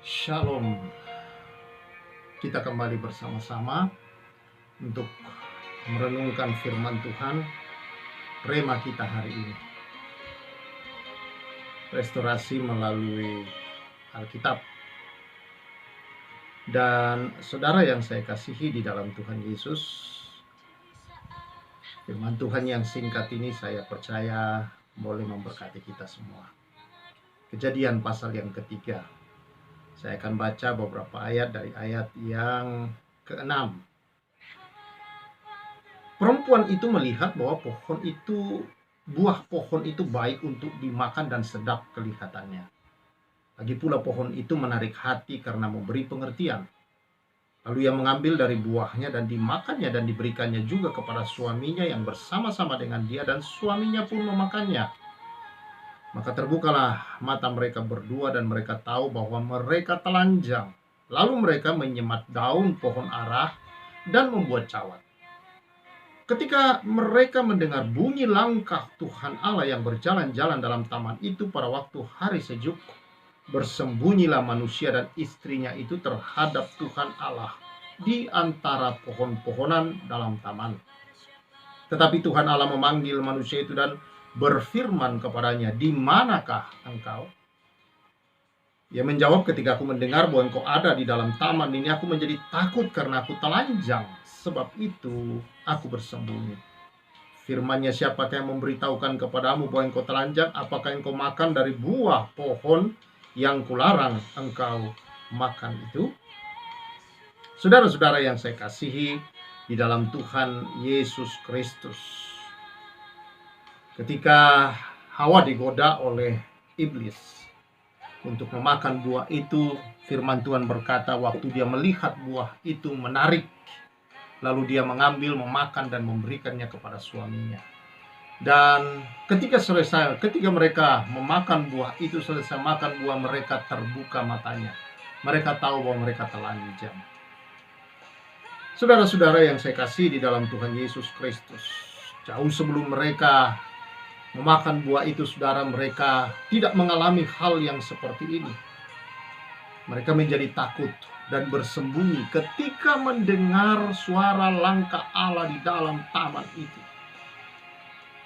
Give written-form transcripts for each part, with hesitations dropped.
Shalom. Kita kembali bersama-sama untuk merenungkan firman Tuhan. Rema kita hari ini, restorasi melalui Alkitab. Dan saudara yang saya kasihi di dalam Tuhan Yesus, firman Tuhan yang singkat ini saya percaya boleh memberkati kita semua. Kejadian pasal yang ketiga. Saya akan baca beberapa ayat dari ayat yang ke-6. Perempuan itu melihat bahwa buah pohon itu baik untuk dimakan dan sedap kelihatannya. Lagi pula pohon itu menarik hati karena memberi pengertian. Lalu ia mengambil dari buahnya dan dimakannya dan diberikannya juga kepada suaminya yang bersama-sama dengan dia, dan suaminya pun memakannya. Maka terbukalah mata mereka berdua dan mereka tahu bahwa mereka telanjang. Lalu mereka menyemat daun pohon ara dan membuat cawat. Ketika mereka mendengar bunyi langkah Tuhan Allah yang berjalan-jalan dalam taman itu pada waktu hari sejuk, bersembunyilah manusia dan istrinya itu terhadap Tuhan Allah di antara pohon-pohonan dalam taman. Tetapi Tuhan Allah memanggil manusia itu dan berfirman kepadanya, "Di manakah engkau?" Ia menjawab, "Ketika aku mendengar bahwa engkau ada di dalam taman ini, aku menjadi takut karena aku telanjang. Sebab itu aku bersembunyi." Firman-Nya, "Siapakah yang memberitahukan kepadamu bahwa engkau telanjang? Apakah engkau makan dari buah pohon yang kularang engkau makan itu?" Saudara-saudara yang saya kasihi di dalam Tuhan Yesus Kristus, ketika Hawa digoda oleh iblis untuk memakan buah itu, firman Tuhan berkata waktu dia melihat buah itu menarik, lalu dia mengambil, memakan dan memberikannya kepada suaminya. Dan ketika mereka memakan buah itu, selesai makan buah, mereka terbuka matanya. Mereka tahu bahwa mereka telanjang. Saudara-saudara yang saya kasih di dalam Tuhan Yesus Kristus, jauh sebelum mereka memakan buah itu, saudara, mereka tidak mengalami hal yang seperti ini. Mereka menjadi takut dan bersembunyi ketika mendengar suara langkah Allah di dalam taman itu.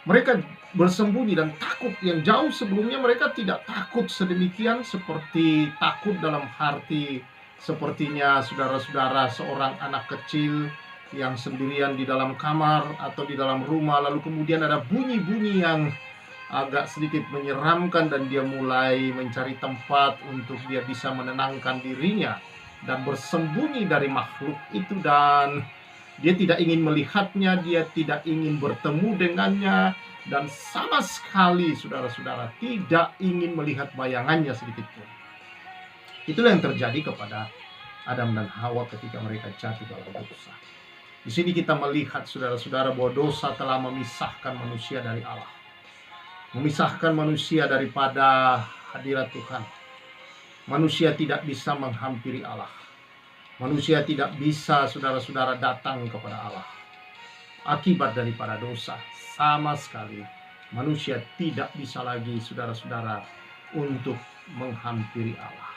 Mereka bersembunyi dan takut yang jauh sebelumnya mereka tidak takut sedemikian, seperti takut dalam arti sepertinya saudara-saudara seorang anak kecil yang sendirian di dalam kamar atau di dalam rumah, lalu kemudian ada bunyi-bunyi yang agak sedikit menyeramkan dan dia mulai mencari tempat untuk dia bisa menenangkan dirinya dan bersembunyi dari makhluk itu, dan dia tidak ingin melihatnya, dia tidak ingin bertemu dengannya, dan sama sekali saudara-saudara tidak ingin melihat bayangannya sedikit pun. Itulah yang terjadi kepada Adam dan Hawa ketika mereka jatuh dalam dosa. Di sini kita melihat saudara-saudara bahwa dosa telah memisahkan manusia dari Allah, memisahkan manusia daripada hadirat Tuhan. Manusia tidak bisa menghampiri Allah. Manusia tidak bisa saudara-saudara datang kepada Allah. Akibat daripada dosa, sama sekali manusia tidak bisa lagi saudara-saudara untuk menghampiri Allah.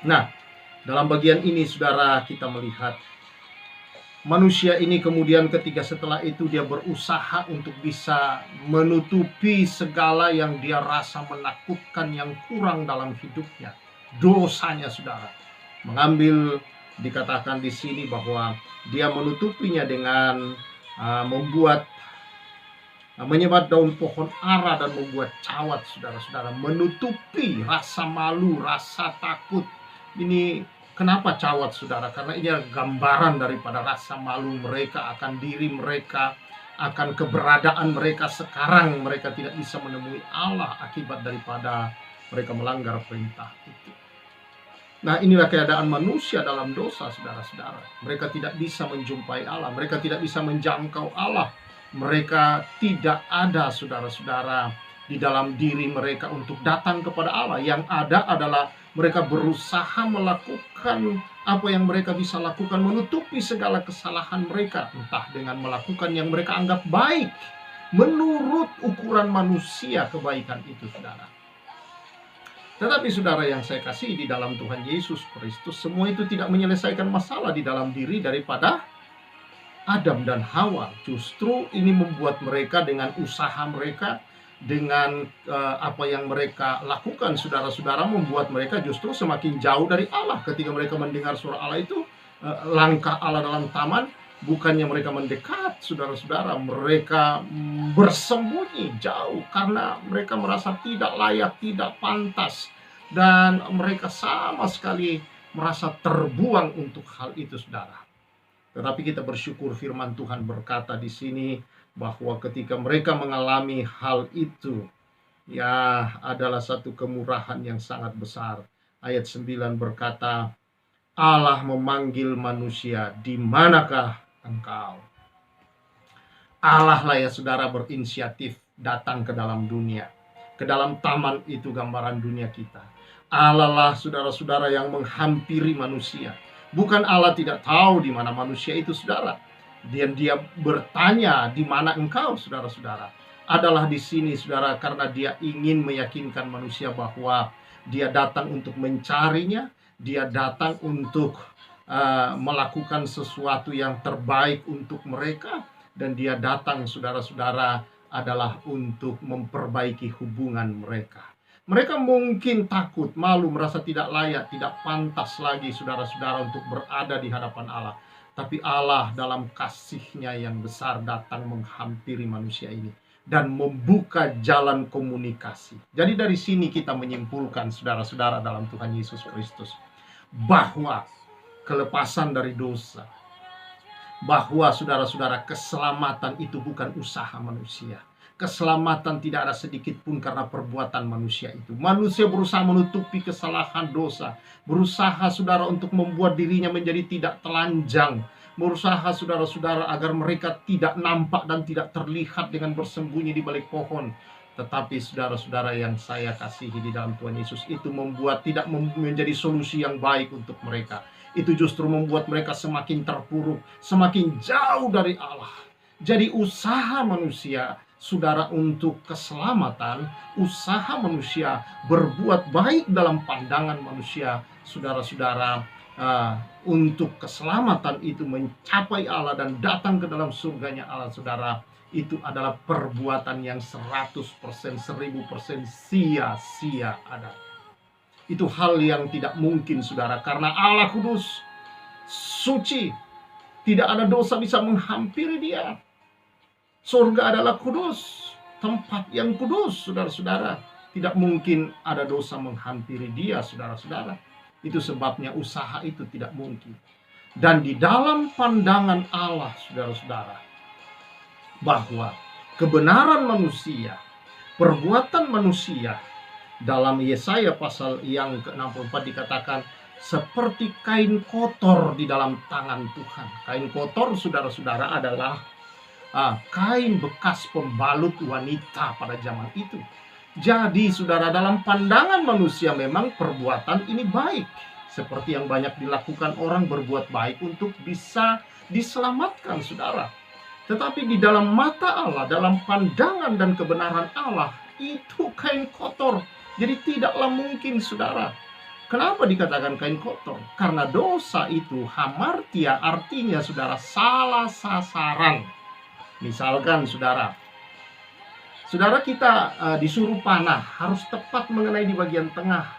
Nah, dalam bagian ini saudara kita melihat manusia ini kemudian ketika setelah itu dia berusaha untuk bisa menutupi segala yang dia rasa menakutkan yang kurang dalam hidupnya. Dosanya saudara. Mengambil, dikatakan di sini bahwa dia menutupinya dengan menyebat daun pohon ara dan membuat cawat, saudara-saudara. Menutupi rasa malu, rasa takut. Ini kenapa cawat, saudara? Karena ini gambaran daripada rasa malu mereka akan diri mereka, akan keberadaan mereka sekarang. Mereka tidak bisa menemui Allah akibat daripada mereka melanggar perintah itu. Nah, inilah keadaan manusia dalam dosa, saudara-saudara. Mereka tidak bisa menjumpai Allah, mereka tidak bisa menjangkau Allah. Mereka tidak ada, saudara-saudara, di dalam diri mereka untuk datang kepada Allah. Yang ada adalah mereka berusaha melakukan apa yang mereka bisa lakukan, menutupi segala kesalahan mereka, entah dengan melakukan yang mereka anggap baik menurut ukuran manusia. Kebaikan itu, saudara, Tetapi saudara yang saya kasih di dalam Tuhan Yesus Kristus, semua itu tidak menyelesaikan masalah di dalam diri daripada Adam dan Hawa. Justru ini membuat mereka dengan usaha mereka, dengan apa yang mereka lakukan, saudara-saudara, membuat mereka justru semakin jauh dari Allah. Ketika mereka mendengar suara Allah itu, langkah Allah dalam taman, bukannya mereka mendekat, saudara-saudara, mereka bersembunyi jauh karena mereka merasa tidak layak, tidak pantas, dan mereka sama sekali merasa terbuang untuk hal itu, saudara. Tetapi kita bersyukur firman Tuhan berkata di sini bahwa ketika mereka mengalami hal itu, ya adalah satu kemurahan yang sangat besar. Ayat 9 berkata, Allah memanggil manusia, di manakah engkau? Allah lah ya saudara berinisiatif datang ke dalam dunia. Ke dalam taman itu gambaran dunia kita. Allah lah saudara-saudara yang menghampiri manusia. Bukan Allah tidak tahu di mana manusia itu, saudara. Dia bertanya, di mana engkau, saudara-saudara? Adalah di sini, saudara, karena dia ingin meyakinkan manusia bahwa dia datang untuk mencarinya. Dia datang untuk melakukan sesuatu yang terbaik untuk mereka. Dan dia datang, saudara-saudara, adalah untuk memperbaiki hubungan mereka. Mereka mungkin takut, malu, merasa tidak layak, tidak pantas lagi, saudara-saudara, untuk berada di hadapan Allah. Tapi Allah dalam kasih-Nya yang besar datang menghampiri manusia ini dan membuka jalan komunikasi. Jadi dari sini kita menyimpulkan, saudara-saudara, dalam Tuhan Yesus Kristus, bahwa kelepasan dari dosa, bahwa saudara-saudara keselamatan itu bukan usaha manusia. Keselamatan tidak ada sedikit pun karena perbuatan manusia itu. Manusia berusaha menutupi kesalahan dosa. Berusaha saudara untuk membuat dirinya menjadi tidak telanjang. Berusaha saudara-saudara agar mereka tidak nampak dan tidak terlihat dengan bersembunyi di balik pohon. Tetapi saudara-saudara yang saya kasihi di dalam Tuhan Yesus, itu tidak menjadi solusi yang baik untuk mereka. Itu justru membuat mereka semakin terpuruk, semakin jauh dari Allah. Jadi usaha manusia, saudara, untuk keselamatan, usaha manusia berbuat baik dalam pandangan manusia, saudara-saudara, untuk keselamatan itu mencapai Allah dan datang ke dalam surganya Allah, saudara, itu adalah perbuatan yang 100%, 1000% sia-sia ada. Itu hal yang tidak mungkin, saudara, karena Allah kudus, suci, tidak ada dosa bisa menghampiri Dia. Surga adalah kudus, tempat yang kudus, saudara-saudara. Tidak mungkin ada dosa menghampiri Dia, saudara-saudara. Itu sebabnya usaha itu tidak mungkin. Dan di dalam pandangan Allah, saudara-saudara, bahwa kebenaran manusia, perbuatan manusia, dalam Yesaya pasal yang ke-64 dikatakan seperti kain kotor di dalam tangan Tuhan. Kain kotor, saudara-saudara, adalah kain bekas pembalut wanita pada zaman itu. Jadi saudara, dalam pandangan manusia memang perbuatan ini baik, seperti yang banyak dilakukan orang berbuat baik untuk bisa diselamatkan, saudara. Tetapi di dalam mata Allah, dalam pandangan dan kebenaran Allah, itu kain kotor. Jadi tidaklah mungkin, saudara. Kenapa dikatakan kain kotor? Karena dosa itu hamartia, artinya saudara, salah sasaran. Misalkan saudara kita disuruh panah, harus tepat mengenai di bagian tengah.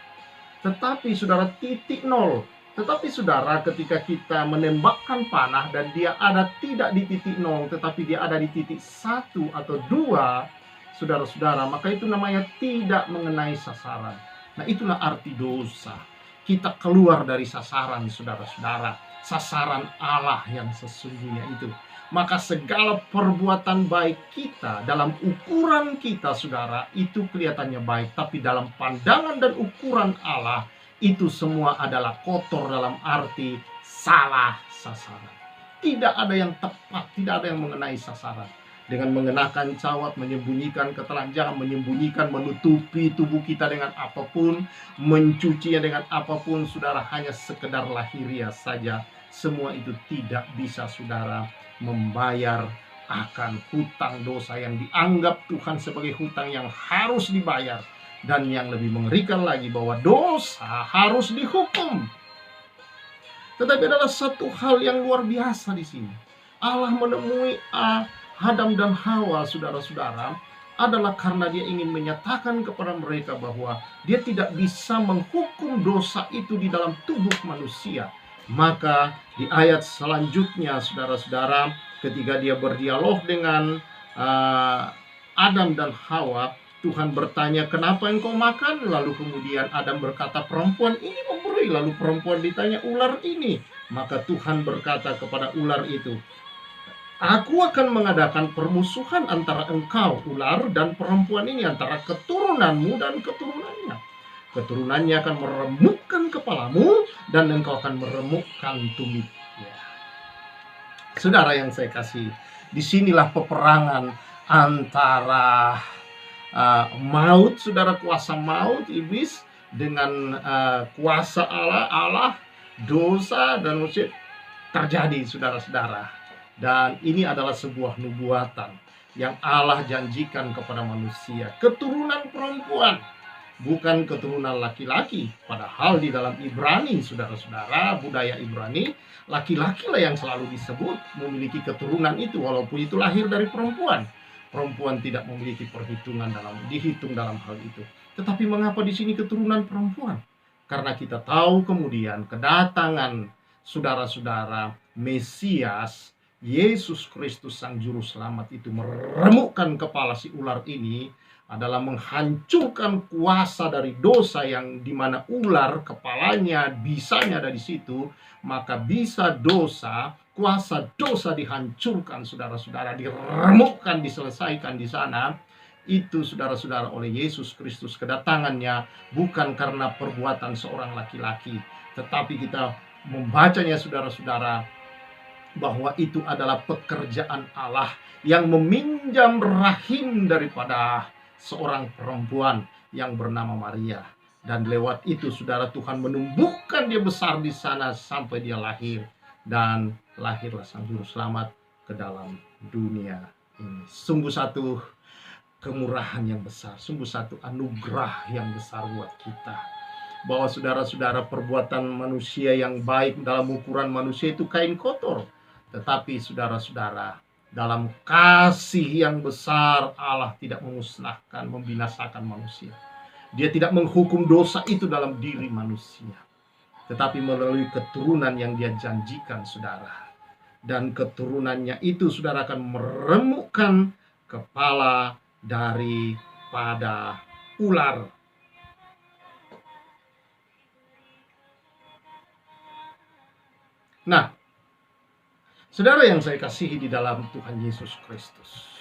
Tetapi saudara, titik nol. Tetapi saudara, ketika kita menembakkan panah dan dia ada tidak di titik nol, tetapi dia ada di titik 1 atau 2, saudara-saudara, maka itu namanya tidak mengenai sasaran. Nah, itulah arti dosa. Kita keluar dari sasaran, saudara-saudara. Sasaran Allah yang sesungguhnya itu. Maka segala perbuatan baik kita dalam ukuran kita, saudara, itu kelihatannya baik. Tapi dalam pandangan dan ukuran Allah, itu semua adalah kotor dalam arti salah sasaran. Tidak ada yang tepat, tidak ada yang mengenai sasaran. Dengan mengenakan cawat, menyembunyikan ketelanjangan, menyembunyikan, menutupi tubuh kita dengan apapun, mencucinya dengan apapun, saudara, hanya sekedar lahiriah saja. Semua itu tidak bisa, saudara, membayar akan hutang dosa yang dianggap Tuhan sebagai hutang yang harus dibayar. Dan yang lebih mengerikan lagi bahwa dosa harus dihukum. Tetapi adalah satu hal yang luar biasa di sini. Allah menemui Adam dan Hawa, saudara-saudara, adalah karena dia ingin menyatakan kepada mereka bahwa dia tidak bisa menghukum dosa itu di dalam tubuh manusia. Maka di ayat selanjutnya, saudara-saudara, ketika dia berdialog dengan Adam dan Hawa, Tuhan bertanya, kenapa engkau makan? Lalu kemudian Adam berkata, perempuan ini memberi. Lalu perempuan ditanya, ular ini. Maka Tuhan berkata kepada ular itu, aku akan mengadakan permusuhan antara engkau, ular, dan perempuan ini, antara keturunanmu dan keturunannya. Keturunannya akan meremukkan kepalamu, dan engkau akan meremukkan tumitnya. Saudara yang saya kasih, disinilah peperangan antara maut, saudara, kuasa maut, iblis, dengan kuasa Allah, dosa dan manusia terjadi, saudara-saudara. Dan ini adalah sebuah nubuatan yang Allah janjikan kepada manusia. Keturunan perempuan, bukan keturunan laki-laki. Padahal di dalam Ibrani, saudara-saudara, budaya Ibrani, laki-lakilah yang selalu disebut memiliki keturunan itu, walaupun itu lahir dari perempuan. Perempuan tidak memiliki dihitung dalam hal itu. Tetapi mengapa di sini keturunan perempuan? Karena kita tahu kemudian kedatangan saudara-saudara Mesias, Yesus Kristus Sang Juru Selamat itu meremukkan kepala si ular ini, adalah menghancurkan kuasa dari dosa, yang dimana ular kepalanya bisanya ada di situ, maka bisa dosa, kuasa dosa dihancurkan, saudara-saudara, diremukkan, diselesaikan di sana. Itu, saudara-saudara, oleh Yesus Kristus. Kedatangannya bukan karena perbuatan seorang laki-laki, tetapi kita membacanya, saudara-saudara, bahwa itu adalah pekerjaan Allah yang meminjam rahim daripada seorang perempuan yang bernama Maria. Dan lewat itu, saudara, Tuhan menumbuhkan dia besar di sana sampai dia lahir. Dan lahirlah Sang Juru Selamat ke dalam dunia ini. Sungguh satu kemurahan yang besar, sungguh satu anugerah yang besar buat kita. Bahwa saudara-saudara, perbuatan manusia yang baik dalam ukuran manusia itu kain kotor. Tetapi saudara-saudara, dalam kasih yang besar, Allah tidak memusnahkan, membinasakan manusia. Dia tidak menghukum dosa itu dalam diri manusia, tetapi melalui keturunan yang dia janjikan, saudara. Dan keturunannya itu, saudara, akan meremukkan kepala daripada ular. Nah, saudara yang saya kasihi di dalam Tuhan Yesus Kristus,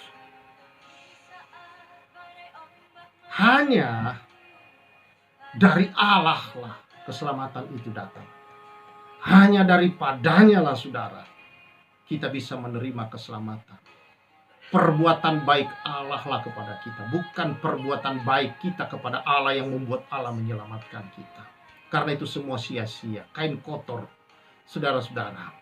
hanya dari Allah lah keselamatan itu datang. Hanya daripadanya lah, saudara, kita bisa menerima keselamatan. Perbuatan baik Allah lah kepada kita, bukan perbuatan baik kita kepada Allah yang membuat Allah menyelamatkan kita. Karena itu semua sia-sia, kain kotor, saudara-saudara.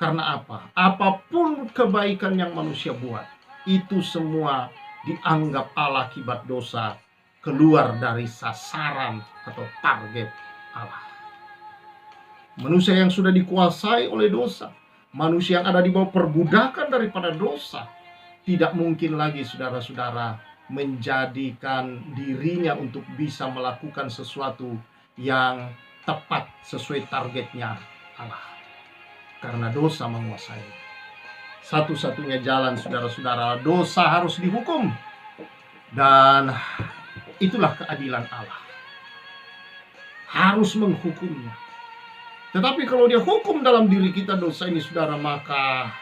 Karena apa? Apapun kebaikan yang manusia buat, itu semua dianggap Allah akibat dosa keluar dari sasaran atau target Allah. Manusia yang sudah dikuasai oleh dosa, manusia yang ada di bawah perbudakan daripada dosa, tidak mungkin lagi, saudara-saudara, menjadikan dirinya untuk bisa melakukan sesuatu yang tepat sesuai targetnya Allah. Karena dosa menguasai. Satu-satunya jalan, saudara-saudara, dosa harus dihukum. Dan itulah keadilan Allah. Harus menghukumnya. Tetapi kalau dia hukum dalam diri kita dosa ini, saudara, maka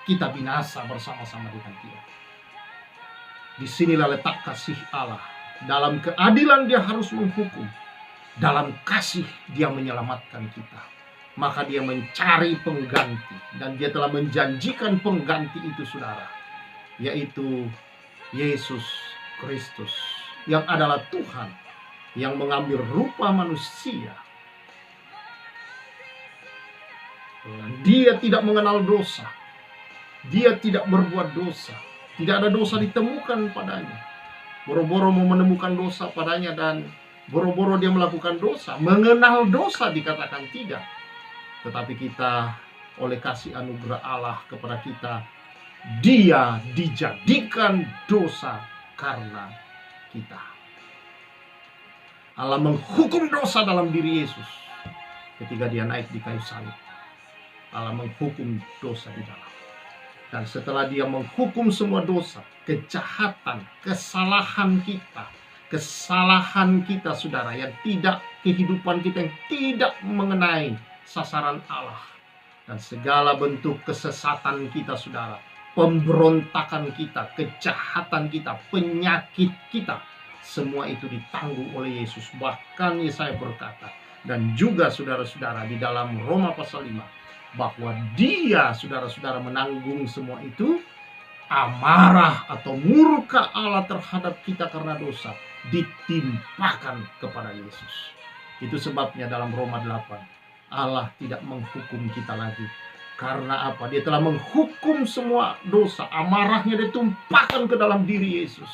kita binasa bersama-sama dengan dia. Disinilah letak kasih Allah. Dalam keadilan dia harus menghukum. Dalam kasih dia menyelamatkan kita. Maka dia mencari pengganti. Dan dia telah menjanjikan pengganti itu, saudara. Yaitu Yesus Kristus. Yang adalah Tuhan. Yang mengambil rupa manusia. Dia tidak mengenal dosa. Dia tidak berbuat dosa. Tidak ada dosa ditemukan padanya. boro-boro mau menemukan dosa padanya, dan boro-boro dia melakukan dosa. Mengenal dosa dikatakan tidak. Tetapi kita, oleh kasih anugerah Allah kepada kita, dia dijadikan dosa karena kita. Allah menghukum dosa dalam diri Yesus ketika dia naik di kayu salib. Allah menghukum dosa di dalam. Dan setelah dia menghukum semua dosa, kejahatan, kesalahan kita saudara, yang tidak, kehidupan kita yang tidak mengenai sasaran Allah, dan segala bentuk kesesatan kita saudara, pemberontakan kita, kejahatan kita, penyakit kita, semua itu ditanggung oleh Yesus. Bahkan Yesaya berkata, dan juga saudara-saudara di dalam Roma pasal 5, bahwa dia saudara-saudara menanggung semua itu. Amarah atau murka Allah terhadap kita karena dosa ditimpakan kepada Yesus. Itu sebabnya dalam Roma 8, Allah tidak menghukum kita lagi. Karena apa? Dia telah menghukum semua dosa. Amarahnya ditumpahkan ke dalam diri Yesus,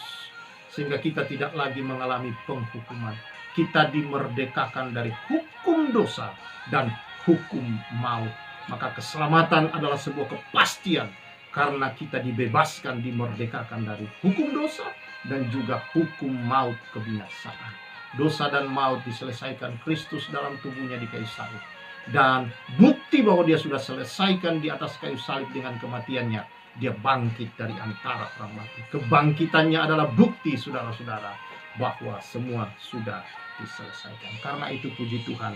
sehingga kita tidak lagi mengalami penghukuman. Kita dimerdekakan dari hukum dosa dan hukum maut. Maka keselamatan adalah sebuah kepastian, karena kita dibebaskan, dimerdekakan dari hukum dosa dan juga hukum maut, kebinasaan. Dosa dan maut diselesaikan Kristus dalam tubuhnya di kayu salib. Dan bukti bahwa dia sudah selesaikan di atas kayu salib dengan kematiannya, dia bangkit dari antara orang mati. Kebangkitannya adalah bukti saudara-saudara bahwa semua sudah diselesaikan. Karena itu puji Tuhan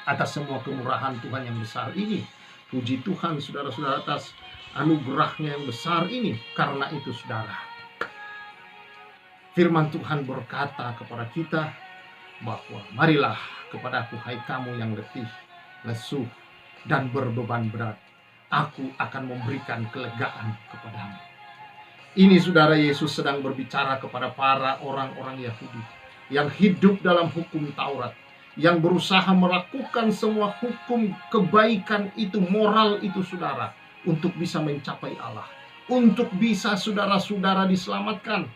atas semua kemurahan Tuhan yang besar ini. Puji Tuhan saudara-saudara atas anugerahnya yang besar ini. Karena itu saudara, firman Tuhan berkata kepada kita bahwa marilah kepadaku hai kamu yang letih, lesu, dan berbeban berat, aku akan memberikan kelegaan kepadamu. Ini saudara, Yesus sedang berbicara kepada para orang-orang Yahudi yang hidup dalam hukum Taurat, yang berusaha melakukan semua hukum kebaikan itu, moral itu saudara, untuk bisa mencapai Allah, untuk bisa saudara-saudara diselamatkan.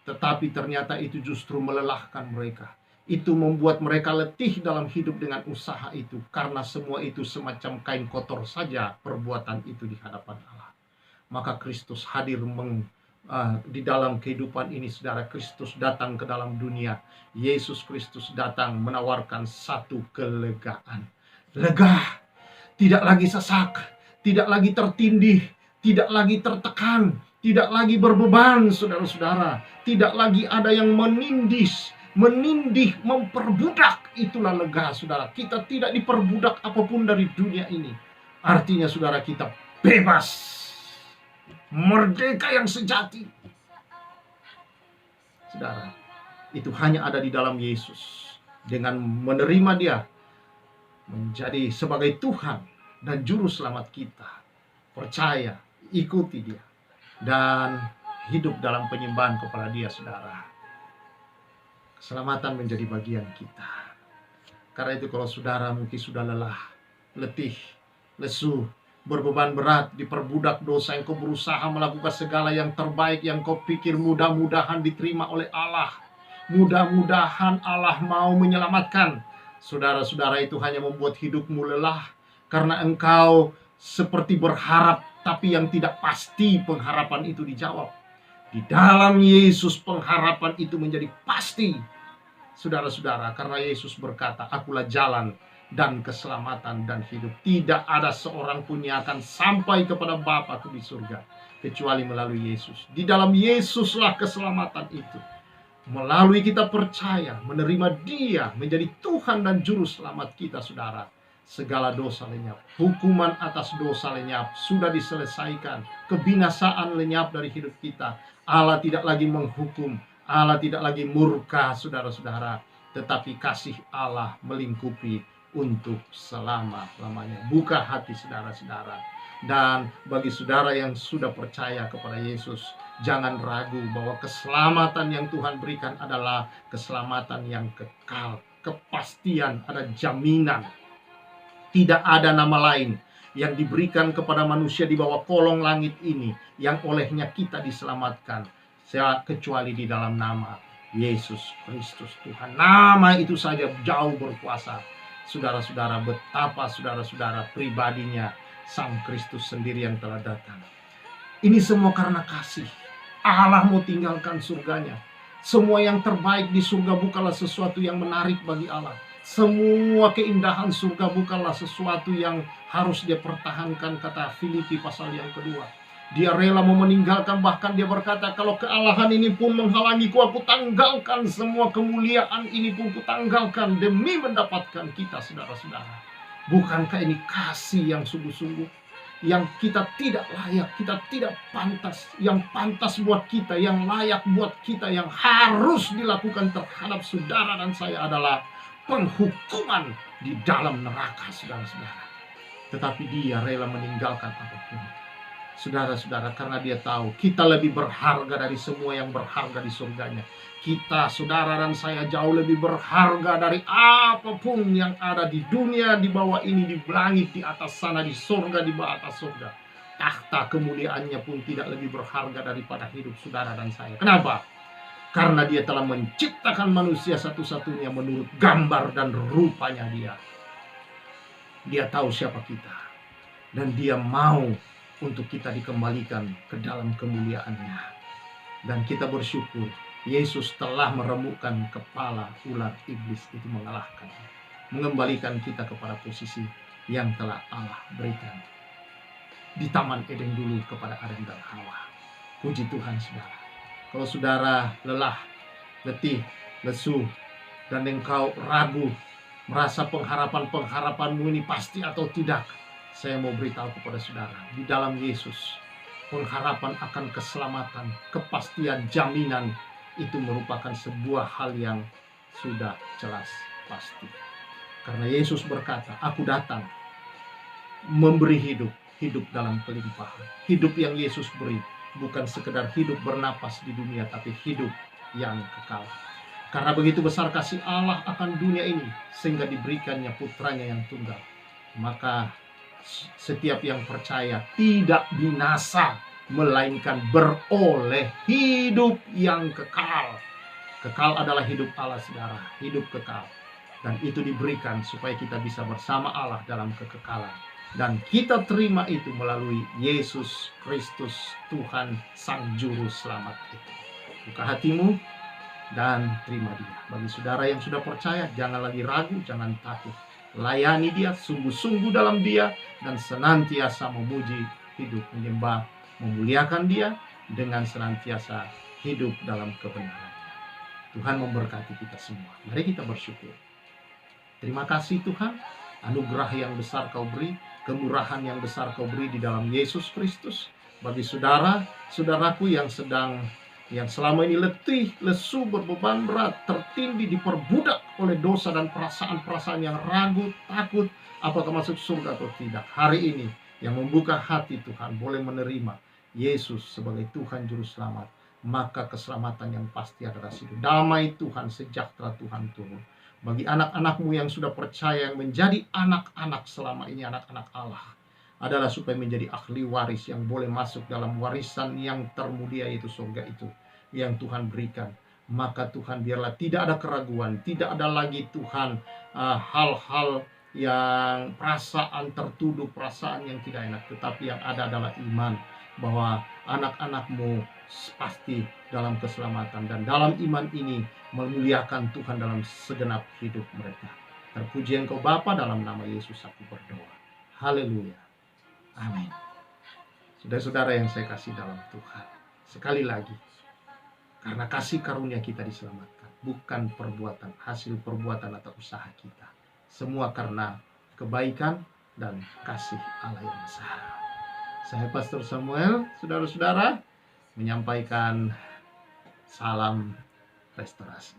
Tetapi ternyata itu justru melelahkan mereka. Itu membuat mereka letih dalam hidup dengan usaha itu, karena semua itu semacam kain kotor saja perbuatan itu di hadapan Allah. Maka Kristus hadir di dalam kehidupan ini saudara. Kristus datang ke dalam dunia. Yesus Kristus datang menawarkan satu kelegaan. Lega, tidak lagi sesak, tidak lagi tertindih, tidak lagi tertekan, tidak lagi berbeban saudara-saudara. Tidak lagi ada yang menindih, memperbudak. Itulah lega saudara. Kita tidak diperbudak apapun dari dunia ini. Artinya saudara, kita bebas, merdeka yang sejati. Saudara, itu hanya ada di dalam Yesus. Dengan menerima dia menjadi sebagai Tuhan dan Juru Selamat kita, percaya, ikuti dia, dan hidup dalam penyembahan kepada dia saudara, keselamatan menjadi bagian kita. Karena itu kalau saudara mungkin sudah lelah, letih, lesu, berbeban berat, diperbudak dosa, yang kau berusaha melakukan segala yang terbaik, yang kau pikir mudah-mudahan diterima oleh Allah, mudah-mudahan Allah mau menyelamatkan. Saudara-saudara, itu hanya membuat hidupmu lelah, karena engkau seperti berharap, tapi yang tidak pasti pengharapan itu dijawab. Di dalam Yesus pengharapan itu menjadi pasti, saudara-saudara, karena Yesus berkata, akulah jalan dan keselamatan dan hidup. Tidak ada seorang pun yang akan sampai kepada Bapa di surga kecuali melalui Yesus. Di dalam Yesuslah keselamatan itu. Melalui kita percaya, menerima dia menjadi Tuhan dan Juru Selamat kita saudara, segala dosa lenyap. Hukuman atas dosa lenyap, sudah diselesaikan. Kebinasaan lenyap dari hidup kita. Allah tidak lagi menghukum, Allah tidak lagi murka saudara-saudara, tetapi kasih Allah melingkupi untuk selama-lamanya. Buka hati saudara-saudara. Dan bagi saudara yang sudah percaya kepada Yesus, jangan ragu bahwa keselamatan yang Tuhan berikan adalah keselamatan yang kekal. Kepastian, ada jaminan. Tidak ada nama lain yang diberikan kepada manusia di bawah kolong langit ini yang olehnya kita diselamatkan. kecuali di dalam nama Yesus Kristus Tuhan. Nama itu saja jauh berkuasa. Saudara-saudara, betapa saudara-saudara pribadinya Sang Kristus sendiri yang telah datang. Ini semua karena kasih. Allah mau tinggalkan surganya. Semua yang terbaik di surga bukanlah sesuatu yang menarik bagi Allah. Semua keindahan surga bukanlah sesuatu yang harus dia pertahankan, kata Filipi pasal yang kedua. Dia rela mau meninggalkan, bahkan dia berkata, kalau kealahan ini pun menghalangiku, aku tanggalkan semua kemuliaan ini pun kutanggalkan demi mendapatkan kita, saudara-saudara. Bukankah ini kasih yang sungguh-sungguh? Yang kita tidak layak, kita tidak pantas. Yang pantas buat kita, yang layak buat kita, yang harus dilakukan terhadap saudara dan saya adalah penghukuman di dalam neraka, saudara-saudara. Tetapi dia rela meninggalkan apapun, saudara-saudara, karena dia tahu kita lebih berharga dari semua yang berharga di surganya. Kita, saudara dan saya, jauh lebih berharga dari apapun yang ada di dunia, di bawah ini, di langit, di atas sana, di surga, di bawah atas surga. Tahta kemuliaannya pun tidak lebih berharga daripada hidup saudara dan saya. Kenapa? Karena dia telah menciptakan manusia satu-satunya menurut gambar dan rupanya dia. Dia tahu siapa kita. Dan dia mau untuk kita dikembalikan ke dalam kemuliaannya. Dan kita bersyukur Yesus telah meremukkan kepala ular iblis itu, mengalahkan, mengembalikan kita kepada posisi yang telah Allah berikan di Taman Eden dulu kepada Adam dan Hawa. Puji Tuhan, saudara. Kalau saudara lelah, letih, lesu, dan engkau ragu, merasa pengharapan-pengharapanmu ini pasti atau tidak, saya mau beritahu kepada saudara, di dalam Yesus, pengharapan akan keselamatan, kepastian, jaminan, itu merupakan sebuah hal yang sudah jelas pasti. Karena Yesus berkata, aku datang memberi hidup, hidup dalam kelimpahan. Hidup yang Yesus beri bukan sekedar hidup bernapas di dunia, tapi hidup yang kekal. Karena begitu besar kasih Allah akan dunia ini, sehingga diberikannya putranya yang tunggal. Maka setiap yang percaya tidak binasa, melainkan beroleh hidup yang kekal. Kekal adalah hidup Allah, saudara, hidup kekal. Dan itu diberikan supaya kita bisa bersama Allah dalam kekekalan. Dan kita terima itu melalui Yesus Kristus, Tuhan Sang Juru Selamat itu. Buka hatimu dan terima dia. Bagi saudara yang sudah percaya, jangan lagi ragu, jangan takut. Layani dia, sungguh-sungguh dalam dia, dan senantiasa memuji, hidup, menyembah, memuliakan dia dengan senantiasa hidup dalam kebenaran. Tuhan memberkati kita semua. Mari kita bersyukur. Terima kasih Tuhan, anugerah yang besar kau beri, kemurahan yang besar kau beri di dalam Yesus Kristus. Bagi saudara-saudaraku yang selama ini letih, lesu, berbeban berat, tertindih, diperbudak oleh dosa dan perasaan-perasaan yang ragu, takut, apakah masuk surga atau tidak. Hari ini yang membuka hati Tuhan boleh menerima Yesus sebagai Tuhan Juru Selamat, maka keselamatan yang pasti adalah situ. Damai Tuhan, sejahtera Tuhan turun. Bagi anak-anakmu yang sudah percaya, yang menjadi anak-anak selama ini, anak-anak Allah, adalah supaya menjadi ahli waris yang boleh masuk dalam warisan yang termulia, yaitu surga itu yang Tuhan berikan. Maka Tuhan, biarlah tidak ada keraguan, tidak ada lagi Tuhan hal-hal yang perasaan tertuduh, perasaan yang tidak enak, tetapi yang ada adalah iman bahwa anak-anakmu pasti dalam keselamatan, dan dalam iman ini memuliakan Tuhan dalam segenap hidup mereka. Terpuji Engkau Bapa, dalam nama Yesus aku berdoa. Haleluya. Amin. Saudara-saudara yang saya kasih dalam Tuhan, sekali lagi, karena kasih karunia kita diselamatkan, bukan perbuatan, hasil perbuatan atau usaha kita. Semua karena kebaikan dan kasih Allah yang besar. Saya Pastor Samuel, saudara-saudara, menyampaikan salam restorasi.